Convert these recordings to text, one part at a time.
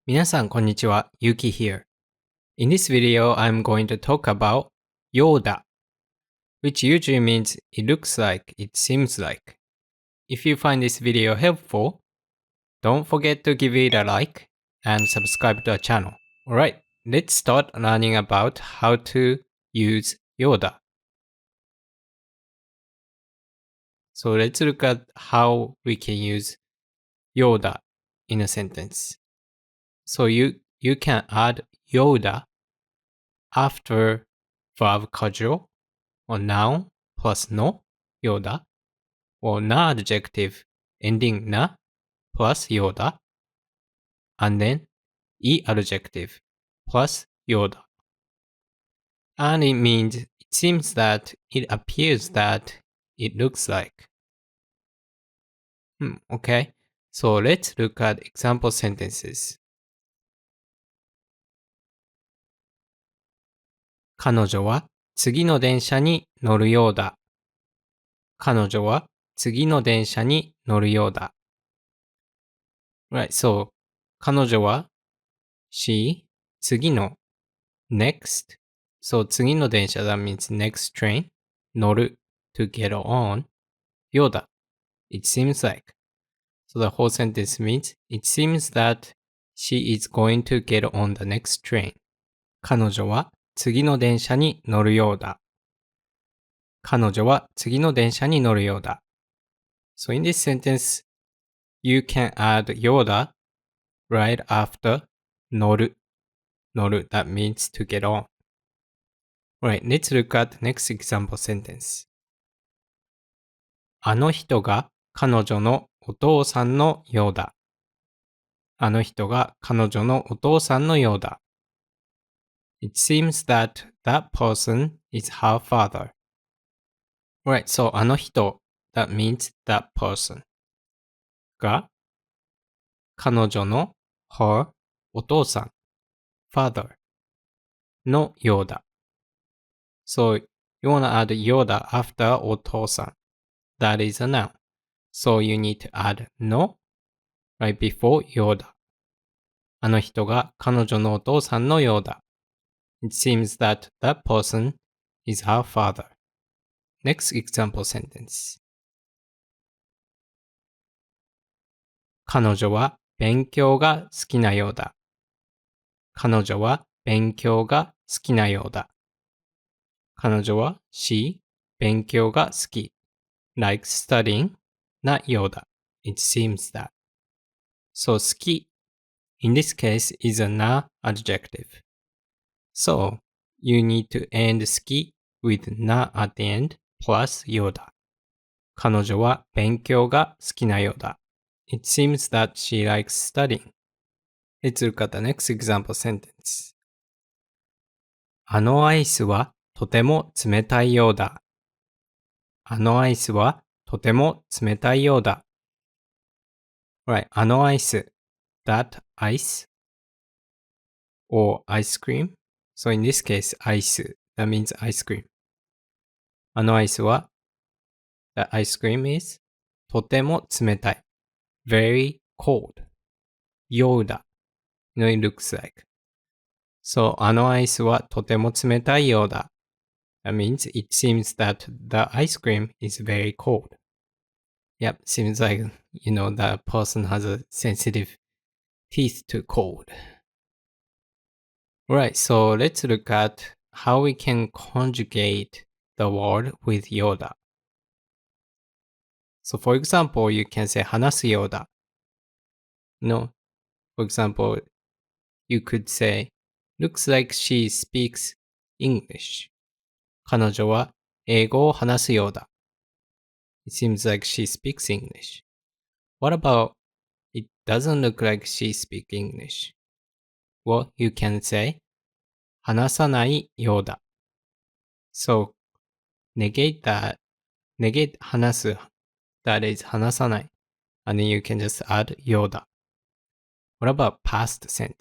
皆さんこんにちは、Yuki here. In this video, I'm going to talk about Yoda, which usually means it looks like, it seems like. If you find this video helpful, don't forget to give it a like and subscribe to our channel. Alright, let's start learning about how to use Yoda. So let's look at how we can use Yoda in a sentence. So you can add Yoda after verb casual or noun plus no, Yoda, or na adjective ending na plus Yoda, and then e adjective plus Yoda. And it means it seems that, it appears that, it looks like. Okay, so let's look at example sentences. 彼女は次の電車に乗るようだ。彼女は次の電車に乗るようだ。Right, so 彼女は she 次の next, so 次の電車 that means next train 乗る to get on ようだ it seems like. So the whole sentence means it seems that she is going to get on the next train. 彼女は次の電車に乗るようだ。彼女は次の電車に乗るようだ。So in this sentence, you can add Yoda right after 乗る。乗る that means to get on. Alright, let's look at the next example sentence. あの人が彼女のお父さんのようだ。あの人が彼女のお父さんのようだ。It seems that that person is her father. Right, so あの人 that means that person が彼女の her お父さん father のようだ。So you want to add Yoda after お父さん That is a noun. So you need to add no right before Yoda. あの人が彼女のお父さんのようだ。It seems that that person is her father. Next example sentence. 彼女は勉強が好きなようだ。彼女は勉強が好きなようだ。彼女は she 勉強が好き likes studying なようだ。It seems that. So 好き in this case is a na adjective. So you need to end 好き with na at the end plus ようだ。彼女は勉強が好きなようだ。It seems that she likes studying. Let's look at the next example sentence. あのアイスはとても冷たいようだ。あのアイスはとても冷たいようだ。Right, あのアイス that ice or ice cream. So in this case, ice, that means ice cream. あのアイスは the ice cream is とても冷たい very cold ようだ You know, it looks like. So あのアイスはとても冷たいようだ That means it seems that the ice cream is very cold. Yep, seems like, you know, that person has a sensitive teeth to cold. Right, so let's look at how we can conjugate the word with Yoda. So for example, you can say 話すようだ. No, for example, you could say, looks like she speaks English. 彼女は英語を話すようだ. It seems like she speaks English. What about, it doesn't look like she speaks English? Well, you can say, 話さないようだ. So, negate that, negate 話す that is 話さない. And then you can just add ようだ. What about past sentence,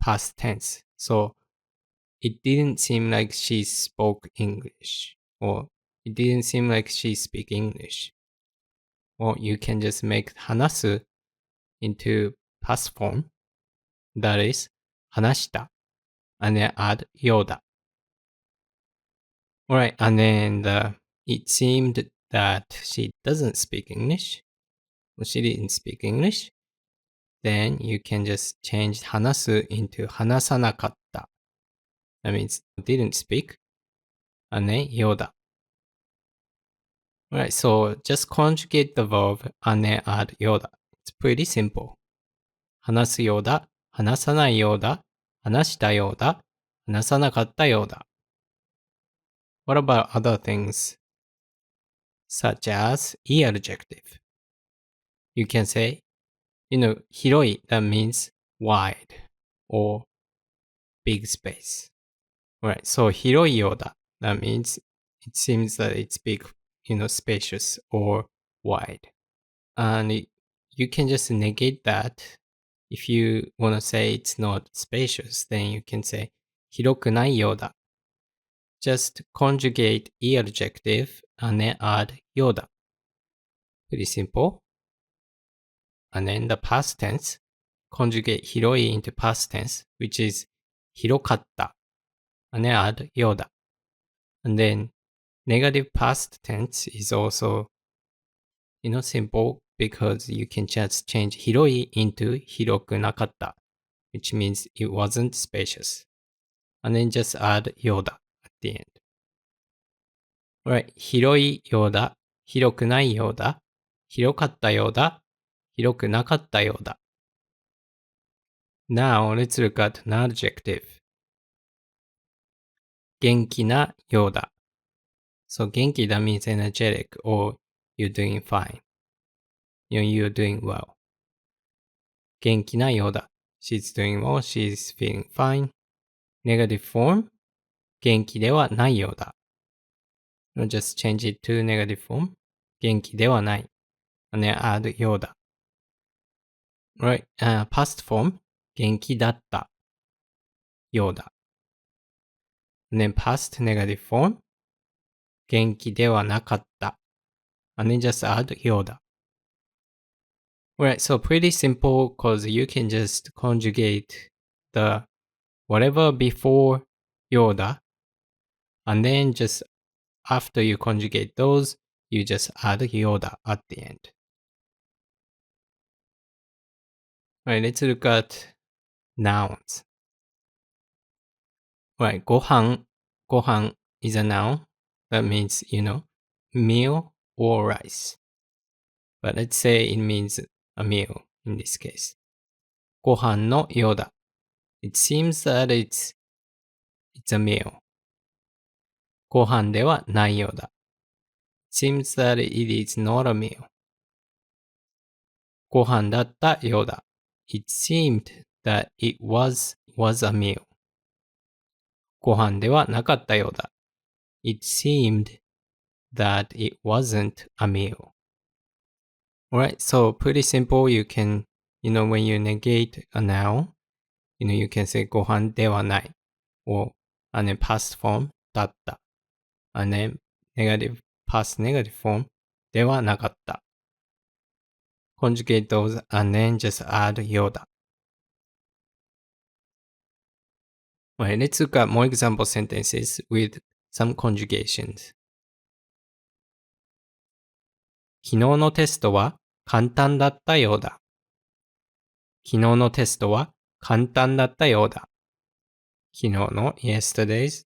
past tense? So, it didn't seem like she spoke English. Or, it didn't seem like she speak English. Or you can just make 話す into past form That is, 話した。And then add ようだ。Alright, and then it seemed that she doesn't speak English. Well, she didn't speak English. Then you can just change 話す into 話さなかった。That means didn't speak. And then ようだ。Alright, so just conjugate the verb and then add ようだ。It's pretty simple. 話すようだ、話さないようだ、話したようだ、話さなかったようだ。What about other things? Such as いい adjective. You can say,広い that means wide or big space. Right, so 広いようだ that means it seems that it's big, spacious or wide. And you can just negate that. If you want to say it's not spacious, then you can say 広くないようだ. Just conjugate いい adjective and then add ようだ. Pretty simple. And then the past tense, conjugate 広い into past tense, which is 広かった. And then add ようだ. And then negative past tense is also, simple because you can just change 広い into 広くなかった, which means it wasn't spacious. And then just add ようだ at the end. Alright, 広いようだ、広くないようだ、広かったようだ、広くなかったようだ。Now, let's look at an adjective. 元気なようだ。So, 元気 that means energetic or you're doing fine. You're doing well. 元気なようだ。She's doing well, she's feeling fine. Negative form. 元気ではないようだ。Just change it to negative form. 元気ではない。And then add ようだ。Right, past form. 元気だった。ようだ。And then past negative form. 元気ではなかった。And then just add ようだ。Right, so pretty simple because you can just conjugate the whatever before ようだ. And then just after you conjugate those, you just add ようだ at the end. Alright, let's look at nouns. Right, ご飯is a noun. That means, meal or rice. But let's say it means a meal in this case. ご飯のようだ. It seems that it's a meal. ご飯ではないようだ. It seems that it is not a meal. ご飯だったようだ. It seemed that it was a meal. ご飯ではなかったようだ. It seemed that it wasn't a meal. Alright, so pretty simple. You can, when you negate a noun, you can say ご飯ではない or and then past form だった and then past negative form ではなかった. Conjugate those and then just add ようだ. Alright, let's look at more example sentences with some conjugations. 昨日のテストは簡単だったようだ. 昨日のテストは簡単だったようだ. 昨日の yesterday's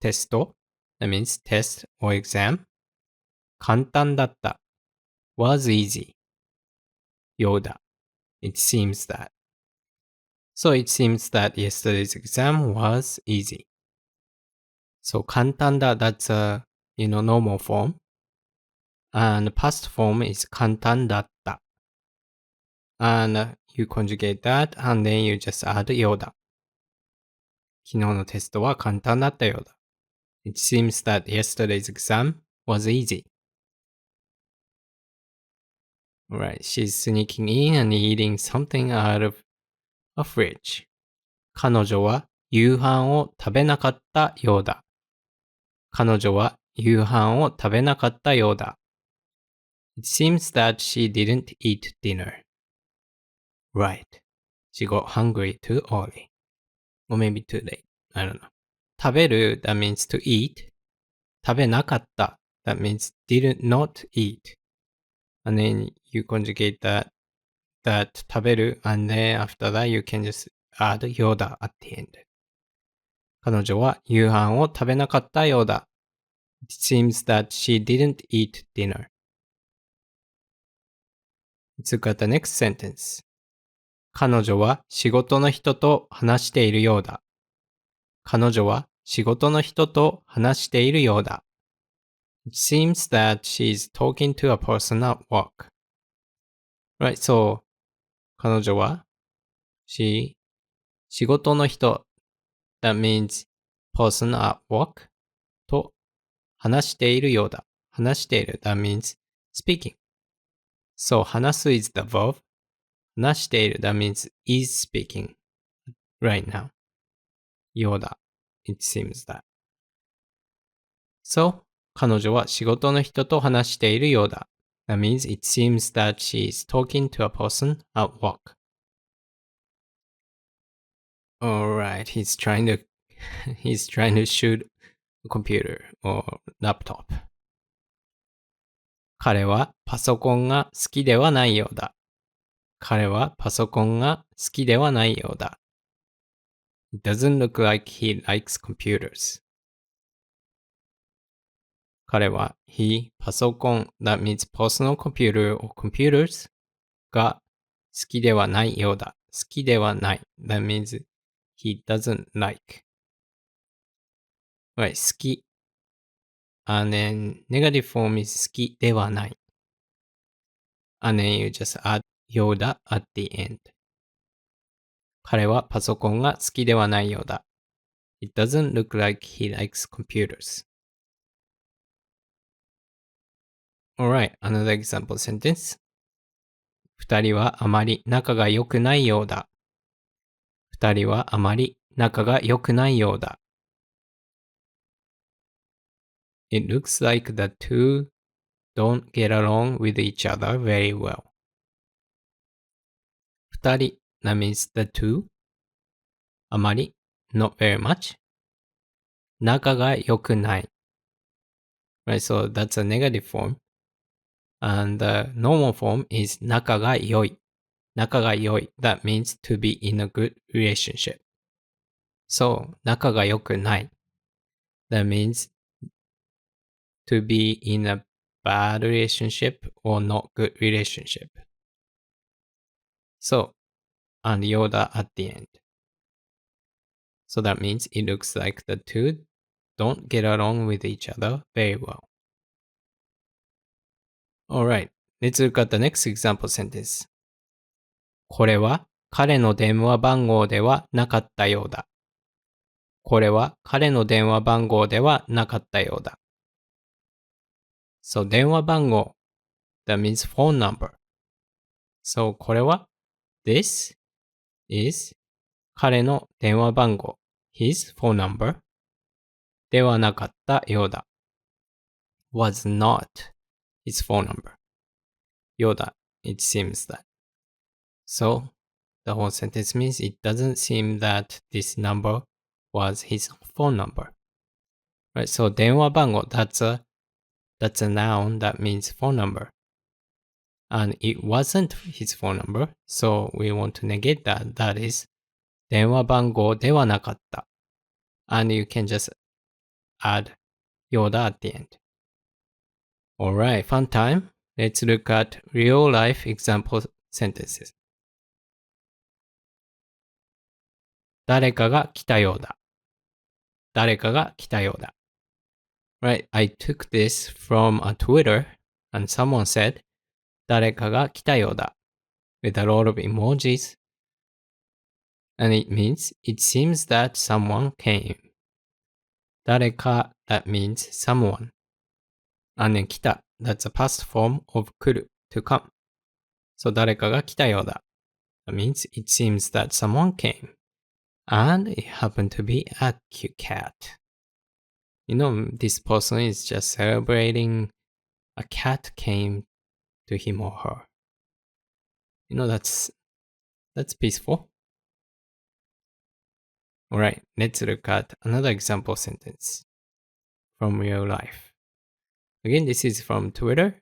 テスト that means test or exam 簡単だった was easy ようだ it seems that. So it seems that yesterday's exam was easy. So 簡単だ that's a normal form. And past form is 簡単だった. And you conjugate that and then you just add ようだ. 昨日のテストは簡単だったようだ. It seems that yesterday's exam was easy. Alright, she's sneaking in and eating something out of a fridge. 彼女は夕飯を食べなかったようだ. 彼女は夕飯を食べなかったようだ. It seems that she didn't eat dinner. Right. She got hungry too early. Or maybe too late. I don't know. 食べる that means to eat. 食べなかった that means did not eat. And then you conjugate that 食べる and then after that you can just add ようだ at the end. 彼女は夕飯を食べなかったようだ. It seems that she didn't eat dinner. Let's look at the next sentence. 彼女は仕事の人と話しているようだ. 彼女は仕事の人と話しているようだ. It seems that she's talking to a person at work. Right, so 彼女は仕事の人 that means person at work と話しているようだ. 話している that means speaking. So 話す is the verb. 話している that means is speaking right now. ようだ. It seems that. So 彼女は仕事の人と話しているようだ. That means it seems that she is talking to a person at work. Alright, he's trying to shoot a computer or laptop. 彼はパソコンが好きではないようだ. 彼はパソコンが好きではないようだ. It doesn't look like he likes computers. 彼はパソコン that means personal computer or computers が好きではないようだ. 好きではない that means he doesn't like. Right, 好き and then negative form is 好きではない. And then you just add ようだ at the end. 彼はパソコンが好きではないようだ. It doesn't look like he likes computers. Alright, another example sentence. 二人はあまり仲が良くないようだ. 二人はあまり仲が良くないようだ. It looks like the two don't get along with each other very well. 二人 that means the two. あまり not very much. 仲が良くない. Right, so that's a negative form. And the normal form is 仲が良い. 仲が良い that means to be in a good relationship. So 仲が良くない that means to be in a bad relationship or not good relationship. So, and ようだ at the end. So that means it looks like the two don't get along with each other very well. Alright, let's look at the next example sentence. これは彼の電話番号ではなかったようだ. これは彼の電話番号ではなかったようだ. So 電話番号 that means phone number. So これは this is 彼の電話番号 his phone number ではなかったようだ. Was not his phone number. ようだ it seems that. So the whole sentence means it doesn't seem that this number was his phone number. Right, so 電話番号 that's a noun that means phone number. And it wasn't his phone number, so we want to negate that. That is 電話番号ではなかった. And you can just add ようだ at the end. Alright, fun time. Let's look at real life example sentences. 誰かが来たようだ. 誰かが来たようだ. Right, I took this from a Twitter and someone said 誰かが来たようだ with a lot of emojis. And it means it seems that someone came. 誰か that means someone. And then 来た that's a past form of 来る to come. So 誰かが来たようだ that means it seems that someone came. And it happened to be a cute cat. You know, this person is just celebrating a cat came to him or her. You know, that's peaceful. Alright, let's look at another example sentence from real life. Again, this is from Twitter.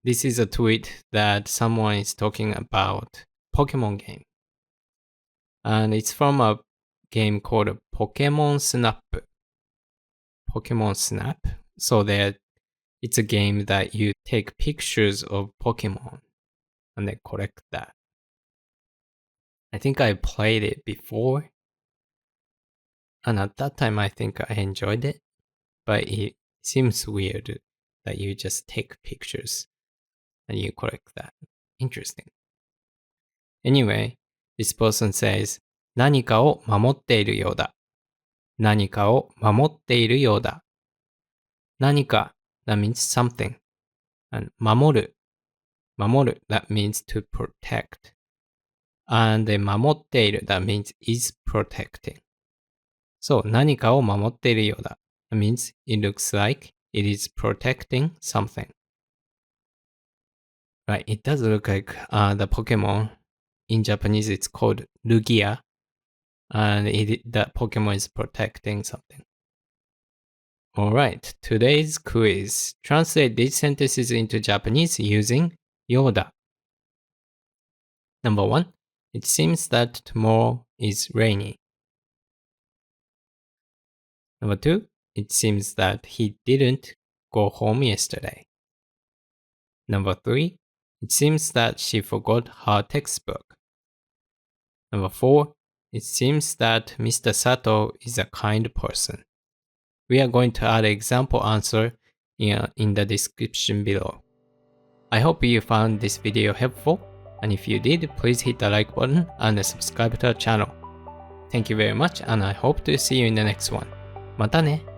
This is a tweet that someone is talking about Pokemon game. And it's from a game called Pokemon Snap. Pokemon Snap. So that it's a game that you take pictures of Pokemon and then collect that. I think I played it before. And at that time, I think I enjoyed it. But it seems weird that you just take pictures and you collect that. Interesting. Anyway, this person says, 何かを守っているようだ。何かを守っているようだ。何か that means something. And 守る that means to protect. And 守っている that means is protecting. So 何かを守っているようだ that means it looks like it is protecting something. Right, it does look like the Pokemon. In Japanese, it's called Lugia. And that Pokemon is protecting something. Alright, today's quiz. Translate these sentences into Japanese using Yoda. Number 1. It seems that tomorrow is rainy. Number 2. It seems that he didn't go home yesterday. Number 3. It seems that she forgot her textbook. Number 4. It seems that Mr. Sato is a kind person. We are going to add an example answer in the description below. I hope you found this video helpful, and if you did, please hit the like button and subscribe to our channel. Thank you very much, and I hope to see you in the next one. またね。